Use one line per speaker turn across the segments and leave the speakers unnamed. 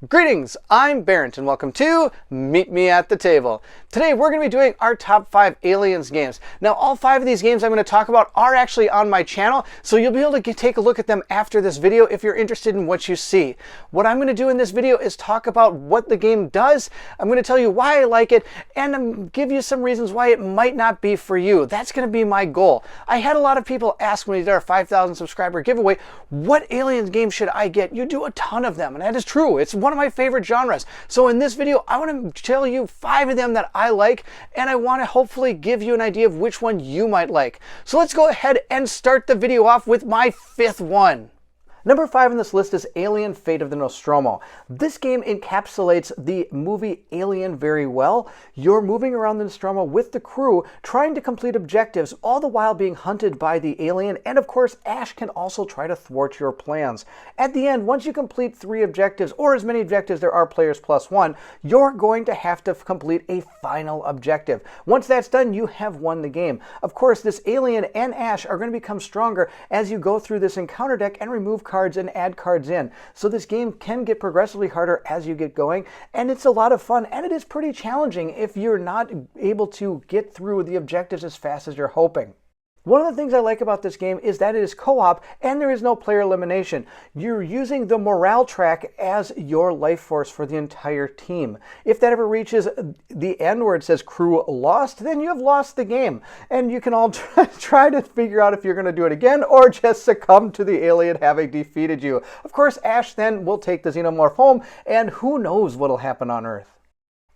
Greetings, I'm Barrett and welcome to Meet Me at the Table. Today we're going to be doing our top 5 Aliens games. Now all 5 of these games I'm going to talk about are actually on my channel, so you'll be able to take a look at them after this video if you're interested in what you see. What I'm going to do in this video is talk about what the game does, I'm going to tell you why I like it, and give you some reasons why it might not be for you. That's going to be my goal. I had a lot of people ask when we did our 5,000 subscriber giveaway, what Aliens game should I get? You do a ton of them, and that is true. It's one of my favorite genres. So in this video, I want to tell you 5 of them that I like, and I want to hopefully give you an idea of which one you might like. So let's go ahead and start the video off with my 5th one. Number 5 on this list is Alien: Fate of the Nostromo. This game encapsulates the movie Alien very well. You're moving around the Nostromo with the crew, trying to complete objectives, all the while being hunted by the alien, and of course Ash can also try to thwart your plans. At the end, once you complete 3 objectives, or as many objectives there are players plus 1, you're going to have to complete a final objective. Once that's done, you have won the game. Of course, this alien and Ash are going to become stronger as you go through this encounter deck and remove cards and add cards in. So this game can get progressively harder as you get going, and it's a lot of fun, and it is pretty challenging if you're not able to get through the objectives as fast as you're hoping. One of the things I like about this game is that it is co-op and there is no player elimination. You're using the morale track as your life force for the entire team. If that ever reaches the end where it says crew lost, then you have lost the game. And you can all try to figure out if you're going to do it again or just succumb to the alien having defeated you. Of course, Ash then will take the xenomorph home, and who knows what'll happen on Earth.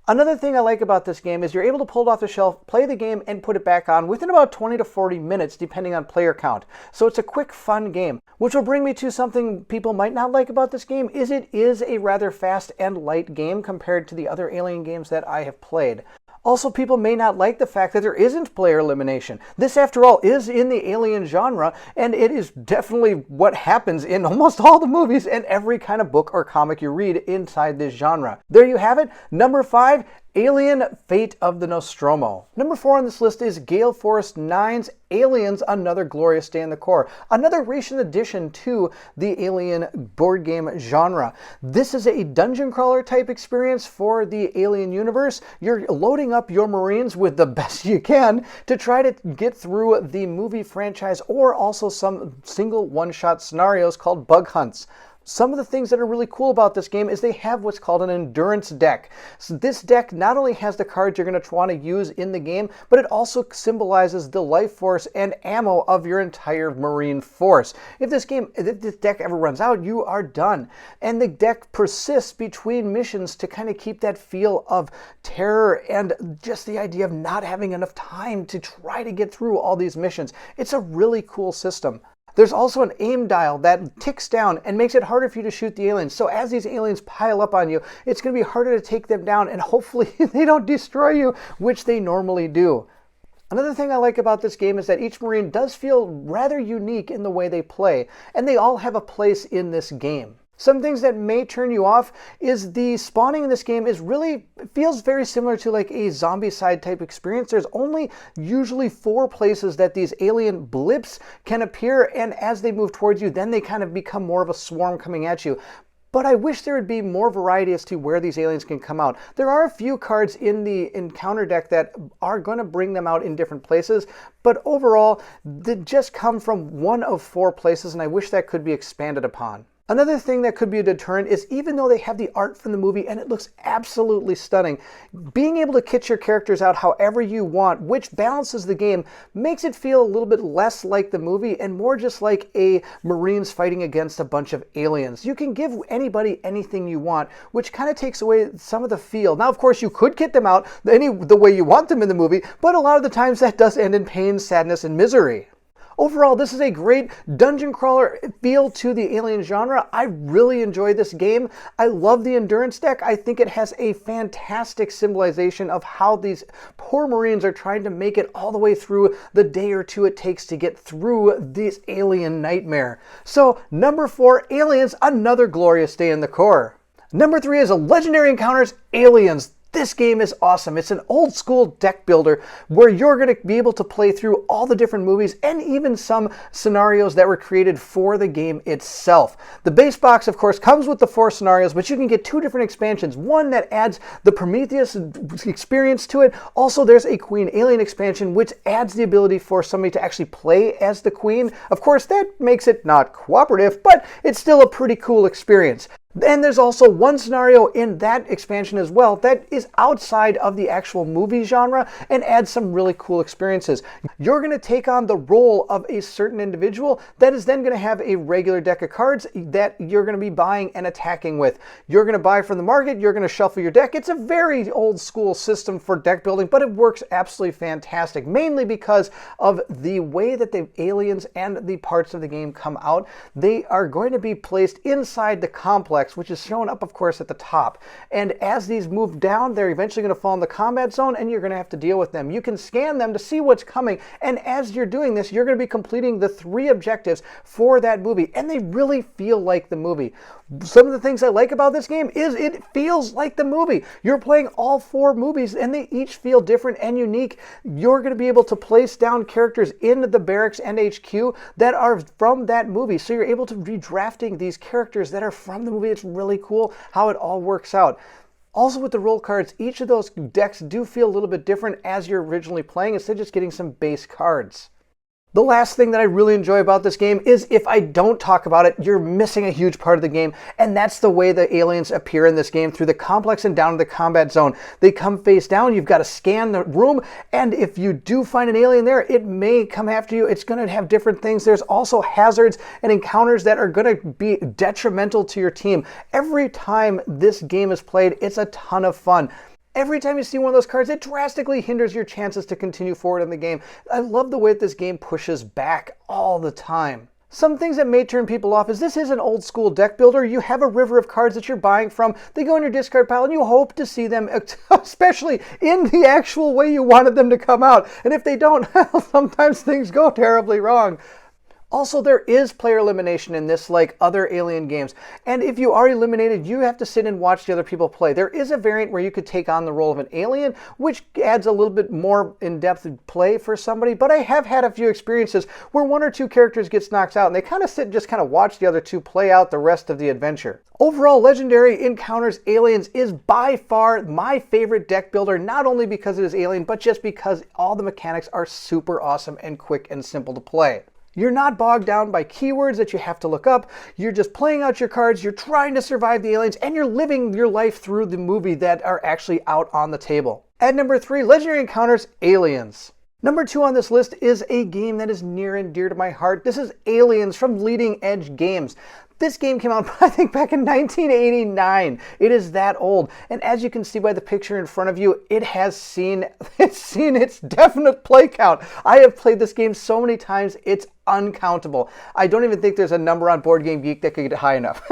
Another thing I like about this game is you're able to pull it off the shelf, play the game, and put it back on within about 20 to 40 minutes depending on player count. So it's a quick, fun game. Which will bring me to something people might not like about this game, is it is a rather fast and light game compared to the other Alien games that I have played. Also, people may not like the fact that there isn't player elimination. This, after all, is in the Alien genre, and it is definitely what happens in almost all the movies and every kind of book or comic you read inside this genre. There you have it. Number 5, Alien: Fate of the Nostromo. Number 4 on this list is Gale Force 9's Aliens: Another Glorious Day in the Core. Another recent addition to the Alien board game genre. This is a dungeon crawler type experience for the Alien universe. You're loading up your Marines with the best you can to try to get through the movie franchise, or also some single one-shot scenarios called bug hunts. Some of the things that are really cool about this game is they have what's called an endurance deck. So this deck not only has the cards you're going to want to use in the game, but it also symbolizes the life force and ammo of your entire Marine force. If this deck ever runs out, you are done. And the deck persists between missions to kind of keep that feel of terror and just the idea of not having enough time to try to get through all these missions. It's a really cool system. There's also an aim dial that ticks down and makes it harder for you to shoot the aliens. So as these aliens pile up on you, it's going to be harder to take them down, and hopefully they don't destroy you, which they normally do. Another thing I like about this game is that each Marine does feel rather unique in the way they play, and they all have a place in this game. Some things that may turn you off is the spawning in this game feels very similar to like a zombie-side type experience. There's only usually 4 places that these alien blips can appear, and as they move towards you, then they kind of become more of a swarm coming at you. But I wish there would be more variety as to where these aliens can come out. There are a few cards in the encounter deck that are going to bring them out in different places, but overall, they just come from 1 of 4 places, and I wish that could be expanded upon. Another thing that could be a deterrent is, even though they have the art from the movie and it looks absolutely stunning, being able to kit your characters out however you want, which balances the game, makes it feel a little bit less like the movie and more just like a Marines fighting against a bunch of aliens. You can give anybody anything you want, which kind of takes away some of the feel. Now, of course, you could kit them out the way you want them in the movie, but a lot of the times that does end in pain, sadness, and misery. Overall, this is a great dungeon crawler feel to the Alien genre. I really enjoy this game. I love the endurance deck. I think it has a fantastic symbolization of how these poor Marines are trying to make it all the way through the day or 2 it takes to get through this alien nightmare. So, number 4, Aliens: Another Glorious Day in the Core. Number 3 is Legendary Encounters: Aliens. This game is awesome. It's an old school deck builder where you're going to be able to play through all the different movies and even some scenarios that were created for the game itself. The base box, of course, comes with the 4 scenarios, but you can get 2 different expansions. One that adds the Prometheus experience to it. Also, there's a Queen Alien expansion, which adds the ability for somebody to actually play as the Queen. Of course, that makes it not cooperative, but it's still a pretty cool experience. And there's also one scenario in that expansion as well that is outside of the actual movie genre and adds some really cool experiences. You're going to take on the role of a certain individual that is then going to have a regular deck of cards that you're going to be buying and attacking with. You're going to buy from the market, you're going to shuffle your deck. It's a very old school system for deck building, but it works absolutely fantastic, mainly because of the way that the aliens and the parts of the game come out. They are going to be placed inside the complex, which is shown up, of course, at the top. And as these move down, they're eventually going to fall in the combat zone, and you're going to have to deal with them. You can scan them to see what's coming, and as you're doing this, you're going to be completing the 3 objectives for that movie, and they really feel like the movie. Some of the things I like about this game is it feels like the movie. You're playing all 4 movies, and they each feel different and unique. You're going to be able to place down characters in the barracks and HQ that are from that movie, so you're able to be drafting these characters that are from the movie. It's really cool how it all works out. Also, with the roll cards, each of those decks do feel a little bit different as you're originally playing, instead of just getting some base cards. The last thing that I really enjoy about this game is if I don't talk about it, you're missing a huge part of the game, and that's the way the aliens appear in this game through the complex and down to the combat zone. They come face down, you've got to scan the room, and if you do find an alien there, it may come after you. It's going to have different things. There's also hazards and encounters that are going to be detrimental to your team. Every time this game is played, it's a ton of fun. Every time you see one of those cards, it drastically hinders your chances to continue forward in the game. I love the way that this game pushes back all the time. Some things that may turn people off is this is an old school deck builder. You have a river of cards that you're buying from. They go in your discard pile and you hope to see them, especially in the actual way you wanted them to come out. And if they don't, sometimes things go terribly wrong. Also, there is player elimination in this, like other Alien games. And if you are eliminated, you have to sit and watch the other people play. There is a variant where you could take on the role of an alien, which adds a little bit more in-depth play for somebody. But I have had a few experiences where 1 or 2 characters gets knocked out, and they kind of sit and just kind of watch the other 2 play out the rest of the adventure. Overall, Legendary Encounters Aliens is by far my favorite deck builder, not only because it is Alien, but just because all the mechanics are super awesome and quick and simple to play. You're not bogged down by keywords that you have to look up. You're just playing out your cards, you're trying to survive the aliens, and you're living your life through the movie that are actually out on the table. At number 3, Legendary Encounters Aliens. Number 2 on this list is a game that is near and dear to my heart. This is Aliens from Leading Edge Games. This game came out, I think, back in 1989. It is that old. And as you can see by the picture in front of you, it has seen its definite play count. I have played this game so many times, it's uncountable. I don't even think there's a number on Board Game Geek that could get high enough.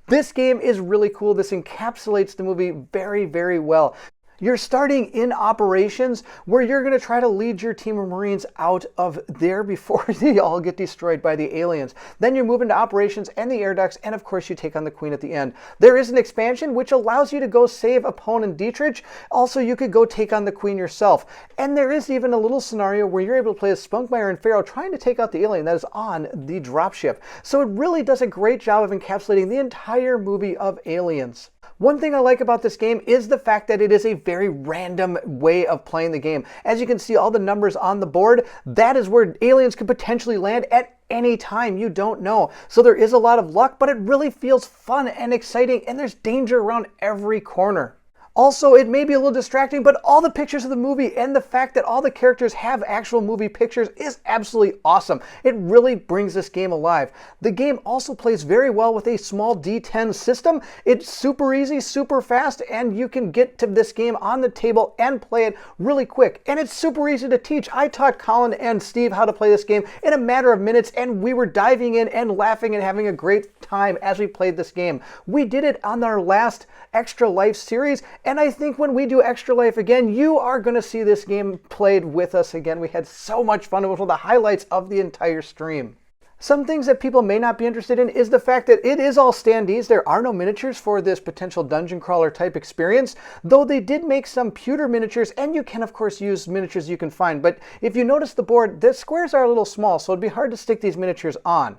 This game is really cool. This encapsulates the movie very, very well. You're starting in operations where you're going to try to lead your team of Marines out of there before they all get destroyed by the aliens. Then you move into operations and the air ducts, and of course you take on the Queen at the end. There is an expansion which allows you to go save opponent Dietrich. Also, you could go take on the Queen yourself. And there is even a little scenario where you're able to play as Spunkmeyer and Pharaoh trying to take out the alien that is on the dropship. So it really does a great job of encapsulating the entire movie of Aliens. One thing I like about this game is the fact that it is a very random way of playing the game. As you can see, all the numbers on the board, that is where aliens could potentially land at any time. You don't know. So there is a lot of luck, but it really feels fun and exciting, and there's danger around every corner. Also, it may be a little distracting, but all the pictures of the movie and the fact that all the characters have actual movie pictures is absolutely awesome. It really brings this game alive. The game also plays very well with a small D10 system. It's super easy, super fast, and you can get to this game on the table and play it really quick. And it's super easy to teach. I taught Colin and Steve how to play this game in a matter of minutes, and we were diving in and laughing and having a great time as we played this game. We did it on our last Extra Life series, and I think when we do Extra Life again, you are going to see this game played with us again. We had so much fun. It was one of the highlights of the entire stream. Some things that people may not be interested in is the fact that it is all standees. There are no miniatures for this potential dungeon crawler type experience, though they did make some pewter miniatures, and you can of course use miniatures you can find. But if you notice the board, the squares are a little small, so it'd be hard to stick these miniatures on.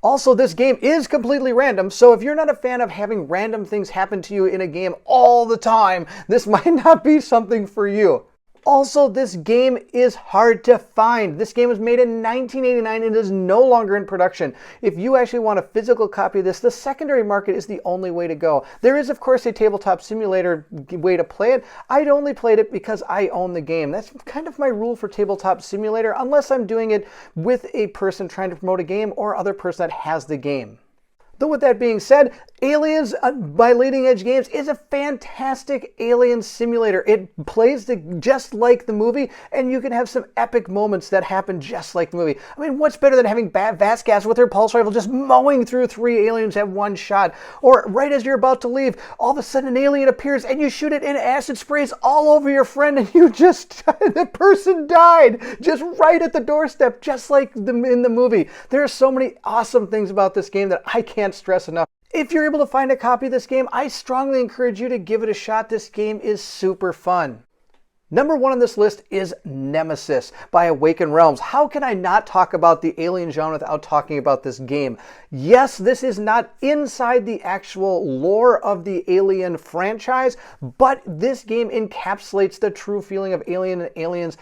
Also, this game is completely random, so if you're not a fan of having random things happen to you in a game all the time, this might not be something for you. Also, this game is hard to find. This game was made in 1989 and is no longer in production. If you actually want a physical copy of this, the secondary market is the only way to go. There is, of course, a tabletop simulator way to play it. I'd only played it because I own the game. That's kind of my rule for tabletop simulator, unless I'm doing it with a person trying to promote a game or other person that has the game. Though with that being said, Aliens by Leading Edge Games is a fantastic alien simulator. It plays just like the movie, and you can have some epic moments that happen just like the movie. I mean, what's better than having Vasquez with her pulse rifle just mowing through 3 aliens at one shot? Or right as you're about to leave, all of a sudden an alien appears and you shoot it and acid sprays all over your friend and the person died just right at the doorstep, just like in the movie. There are so many awesome things about this game that I can't stress enough. If you're able to find a copy of this game, I strongly encourage you to give it a shot. This game is super fun. Number 1 on this list is Nemesis by Awakened Realms. How can I not talk about the alien genre without talking about this game? Yes, this is not inside the actual lore of the Alien franchise, but this game encapsulates the true feeling of Alien and Aliens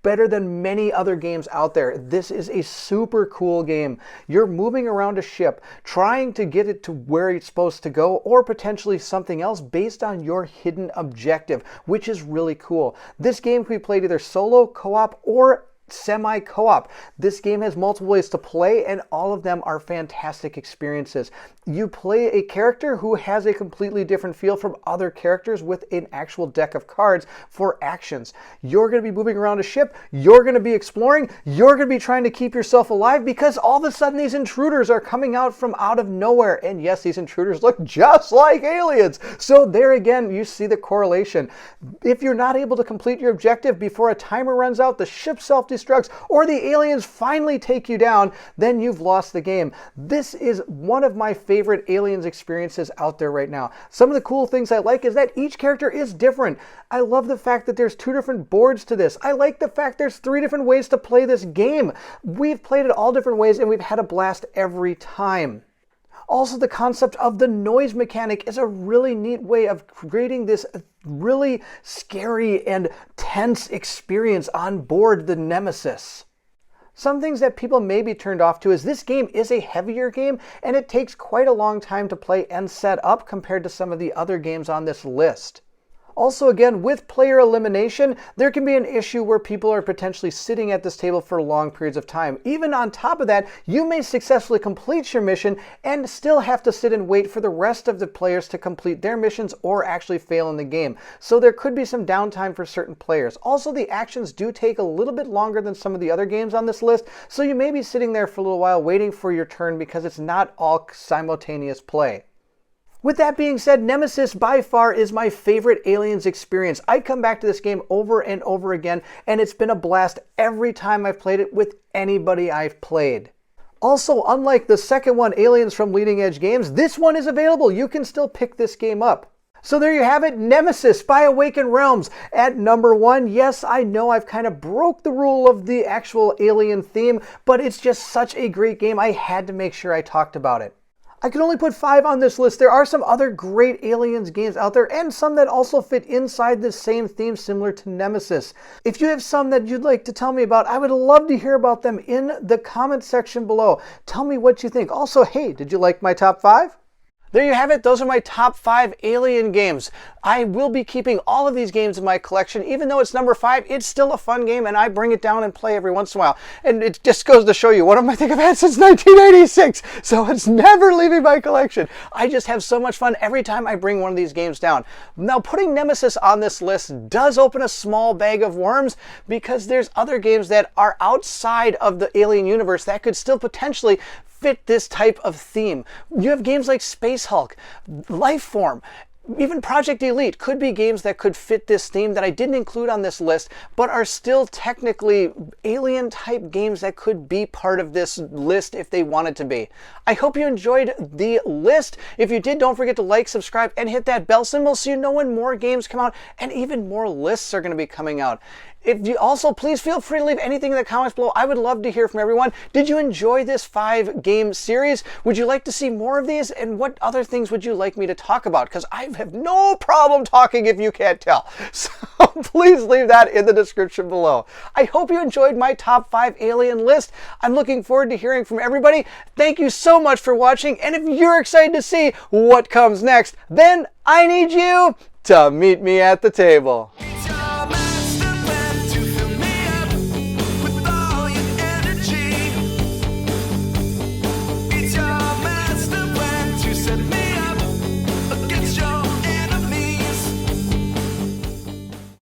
better than many other games out there. This is a super cool game. You're moving around a ship, trying to get it to where it's supposed to go, or potentially something else based on your hidden objective, which is really cool. This game can be played either solo, co-op, or semi-co-op. This game has multiple ways to play, and all of them are fantastic experiences. You play a character who has a completely different feel from other characters with an actual deck of cards for actions. You're going to be moving around a ship, you're going to be exploring, you're going to be trying to keep yourself alive because all of a sudden these intruders are coming out from out of nowhere. And yes, these intruders look just like aliens. So there again, you see the correlation. If you're not able to complete your objective before a timer runs out, the ship self-destructs, or the aliens finally take you down, then you've lost the game. This is one of my favorite Aliens experiences out there right now. Some of the cool things I like is that each character is different. I love the fact that there's 2 different boards to this. I like the fact there's 3 different ways to play this game. We've played it all different ways and we've had a blast every time. Also, the concept of the noise mechanic is a really neat way of creating this really scary and tense experience on board the Nemesis. Some things that people may be turned off to is this game is a heavier game and it takes quite a long time to play and set up compared to some of the other games on this list. Also, again, with player elimination, there can be an issue where people are potentially sitting at this table for long periods of time. Even on top of that, you may successfully complete your mission and still have to sit and wait for the rest of the players to complete their missions or actually fail in the game. So there could be some downtime for certain players. Also, the actions do take a little bit longer than some of the other games on this list, so you may be sitting there for a little while waiting for your turn because it's not all simultaneous play. With that being said, Nemesis by far is my favorite Aliens experience. I come back to this game over and over again, and it's been a blast every time I've played it with anybody I've played. Also, unlike the second one, Aliens from Leading Edge Games, this one is available. You can still pick this game up. So there you have it, Nemesis by Awakened Realms at number 1. Yes, I know I've kind of broke the rule of the actual Alien theme, but it's just such a great game. I had to make sure I talked about it. I can only put 5 on this list. There are some other great Aliens games out there and some that also fit inside the same theme similar to Nemesis. If you have some that you'd like to tell me about, I would love to hear about them in the comment section below. Tell me what you think. Also, hey, did you like my top 5? There you have it. Those are my top 5 Alien games. I will be keeping all of these games in my collection. Even though it's number 5, it's still a fun game, and I bring it down and play every once in a while. And it just goes to show you, one of them I think I've had since 1986, so it's never leaving my collection. I just have so much fun every time I bring one of these games down. Now, putting Nemesis on this list does open a small bag of worms because there's other games that are outside of the Alien universe that could still potentially fit this type of theme. You have games like Space Hulk, Lifeform, Even Project Elite could be games that could fit this theme that I didn't include on this list, but are still technically alien type games that could be part of this list if they wanted to be. I hope you enjoyed the list. If you did, don't forget to like, subscribe, and hit that bell symbol so you know when more games come out and even more lists are going to be coming out. If you also, please feel free to leave anything in the comments below. I would love to hear from everyone. Did you enjoy this 5-game series? Would you like to see more of these? And what other things would you like me to talk about? Because I have no problem talking if you can't tell. So please leave that in the description below. I hope you enjoyed my top 5 alien list. I'm looking forward to hearing from everybody. Thank you so much for watching. And if you're excited to see what comes next, then I need you to meet me at the table.